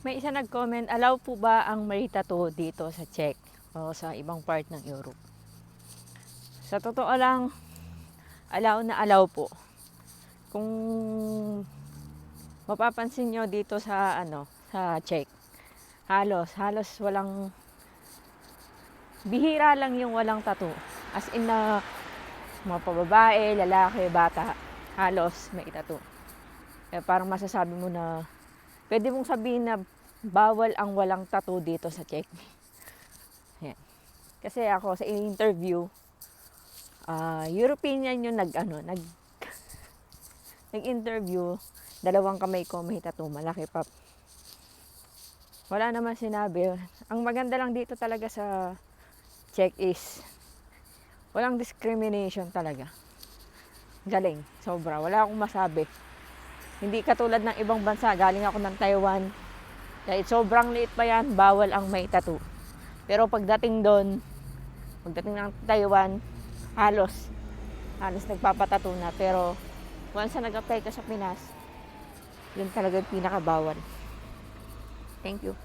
May isa nag-comment, allow po ba ang may tattoo dito sa Czech o sa ibang part ng Europe? Sa totoo lang, allow po. Kung mapapansin nyo dito sa sa Czech, halos walang, bihira lang yung walang tattoo. As in na mga pababae, lalaki, bata, halos may tattoo. Parang masasabi mo na, pwede mong sabihin na bawal ang walang tattoo dito sa Czech. Yan. Kasi ako sa interview, European yung nag-interview, dalawang kamay ko may tattoo, malaki pa. Wala naman sinabi. Ang maganda lang dito talaga sa Czech is walang discrimination talaga. Galing, sobra. Wala akong masabi. Hindi katulad ng ibang bansa, galing ako ng Taiwan. Dahil sobrang liit pa yan, bawal ang may tattoo. Pero pagdating ng Taiwan, halos nagpapatattoo na. Pero once na nag-apply ka sa Pinas, yun talaga yung pinakabawal. Thank you.